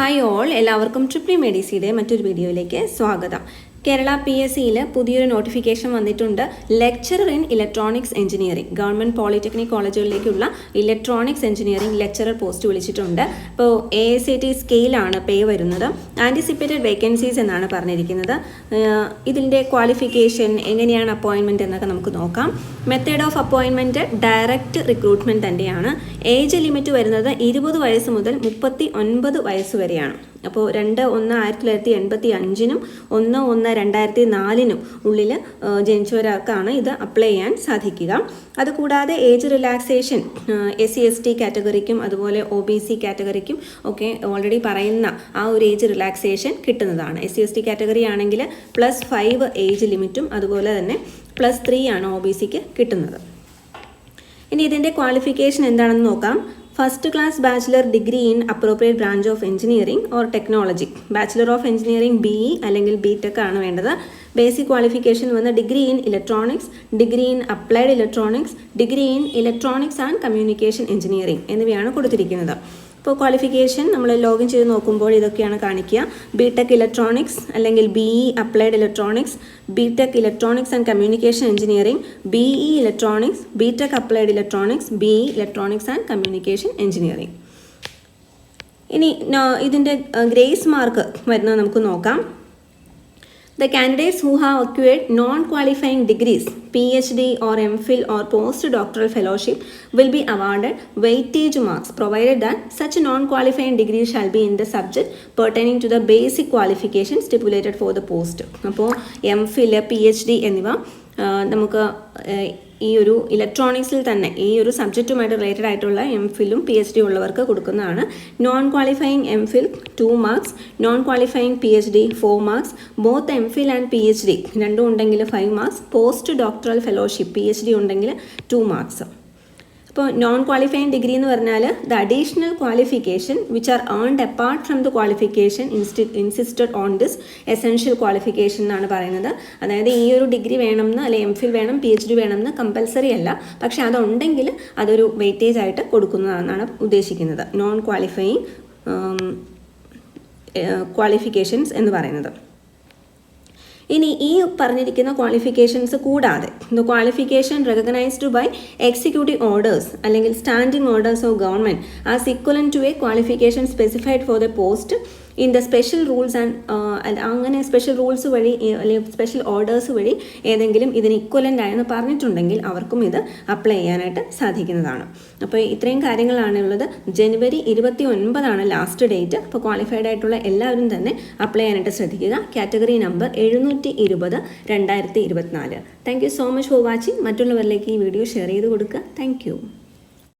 Hi all, എല്ലാവർക്കും triple മെഡിസിയുടെ മറ്റൊരു വീഡിയോയിലേക്ക് സ്വാഗതം. കേരള PSCയിൽ പുതിയൊരു നോട്ടിഫിക്കേഷൻ വന്നിട്ടുണ്ട്. Lecturer in electronics engineering government polytechnic കോളേജുകളിലേക്കുള്ള ഇലക്ട്രോണിക്സ് എഞ്ചിനീയറിംഗ് ലെക്ചറർ പോസ്റ്റ് വിളിച്ചിട്ടുണ്ട്. ഇപ്പോൾ AICTE സ്കെയിലാണ് പേ വരുന്നത്. ആൻറ്റിസിപ്പേറ്റഡ് വേക്കൻസീസ് എന്നാണ് പറഞ്ഞിരിക്കുന്നത്. ഇതിൻ്റെ ക്വാളിഫിക്കേഷൻ, എങ്ങനെയാണ് അപ്പോയിൻമെൻറ്റ് എന്നൊക്കെ നമുക്ക് നോക്കാം. Method of appointment direct recruitment തന്നെയാണ്. ഏജ് ലിമിറ്റ് വരുന്നത് 20 വയസ്സ് മുതൽ 39 വയസ്സ് വരെയാണ്. അപ്പോൾ 2/1/1985 1/1/2004 ഉള്ളിൽ ജനിച്ചവരാർക്കാണ് ഇത് അപ്ലൈ ചെയ്യാൻ സാധിക്കുക. അതുകൂടാതെ ഏജ് റിലാക്സേഷൻ SC/ST കാറ്റഗറിക്കും അതുപോലെ OBC കാറ്റഗറിക്കും ഒക്കെ ഓൾറെഡി പറയുന്ന ആ ഒരു ഏജ് റിലാക്സേഷൻ കിട്ടുന്നതാണ്. SC/ST കാറ്റഗറി ആണെങ്കിൽ +5 ഏജ് ലിമിറ്റും അതുപോലെ തന്നെ +3 ആണ് OBCക്ക് കിട്ടുന്നത്. ഇനി ഇതിൻ്റെ ക്വാളിഫിക്കേഷൻ എന്താണെന്ന് നോക്കാം. First class bachelor degree in appropriate branch of engineering or technology, bachelor of engineering BE അല്ലെങ്കിൽ BTech ആണ് വേണ്ടത്. ബേസിക് ക്വാളിഫിക്കേഷൻ വന്ന് degree in electronics, degree in applied electronics, degree in electronics and communication engineering എന്നിവയാണ് കൊടുത്തിരിക്കുന്നത്. ഇപ്പോൾ qualification നമ്മൾ login ചെയ്ത് നോക്കുമ്പോൾ ഇതൊക്കെയാണ് കാണിക്കുക. BTech ഇലക്ട്രോണിക്സ് അല്ലെങ്കിൽ BE applied electronics, BTech electronics and communication engineering, BE electronics, BTech applied electronics, BE electronics and communication engineering. ഇനി ഇതിൻ്റെ ഗ്രേസ് മാർക്ക് വരുന്നത് നമുക്ക് നോക്കാം. The candidates who have acquired non-qualifying degrees, PhD or MPhil or postdoctoral fellowship will be awarded weightage marks provided that such non-qualifying degree shall be in the subject pertaining to the basic qualifications stipulated for the post. അപ്പോൾ MPhil, PhD എന്നിവ നമുക്ക് ഈ ഒരു ഇലക്ട്രോണിക്സിൽ തന്നെ ഈ ഒരു സബ്ജക്റ്റുമായിട്ട് related ആയിട്ടുള്ള MPhilഉം PhD ഉള്ളവർക്ക് കൊടുക്കുന്നതാണ്. Non qualifying MPhil 2 marks, non qualifying PhD 4 marks, both MPhil and PhD രണ്ടും ഉണ്ടെങ്കിൽ 5 marks, post doctoral fellowship PhD ഉണ്ടെങ്കിൽ 2 മാർക്സ്. അപ്പോൾ നോൺ ക്വാളിഫയിങ് ഡിഗ്രി എന്ന് പറഞ്ഞാൽ the additional qualification which are earned apart from the qualification insisted on this essential qualification എന്നാണ് പറയുന്നത്. അതായത് ഈ ഒരു ഡിഗ്രി വേണമെന്ന് അല്ലെങ്കിൽ MPhil വേണം, PhD വേണമെന്ന് കമ്പൽസറി അല്ല, പക്ഷേ അതുണ്ടെങ്കിൽ അതൊരു വെയിറ്റേജ് ആയിട്ട് കൊടുക്കുന്നതെന്നാണ് ഉദ്ദേശിക്കുന്നത് നോൺ ക്വാളിഫയിങ് ക്വാളിഫിക്കേഷൻസ് എന്ന് പറയുന്നത്. ഇനി ഈ പറഞ്ഞിരിക്കുന്ന ക്വാളിഫിക്കേഷൻസ് കൂടാതെ the qualification recognised by executive orders അല്ലെങ്കിൽ standing orders of government as equivalent to a qualification specified for the post in the special rules and അങ്ങനെ സ്പെഷ്യൽ റൂൾസ് വഴി അല്ലെങ്കിൽ സ്പെഷ്യൽ ഓർഡേഴ്സ് വഴി ഏതെങ്കിലും ഇതിന് ഇക്വലൻ്റ് ആയെന്ന് പറഞ്ഞിട്ടുണ്ടെങ്കിൽ അവർക്കും ഇത് അപ്ലൈ ചെയ്യാനായിട്ട് സാധിക്കുന്നതാണ്. അപ്പോൾ ഇത്രയും കാര്യങ്ങളാണുള്ളത്. ജനുവരി 29 ലാസ്റ്റ് ഡേറ്റ്. അപ്പോൾ ക്വാളിഫൈഡ് ആയിട്ടുള്ള എല്ലാവരും തന്നെ അപ്ലൈ ചെയ്യാനായിട്ട് ശ്രദ്ധിക്കുക. Category number 720/2024. Thank you so much for watching. മറ്റുള്ളവരിലേക്ക് ഈ വീഡിയോ ഷെയർ ചെയ്ത് കൊടുക്കുക. Thank you.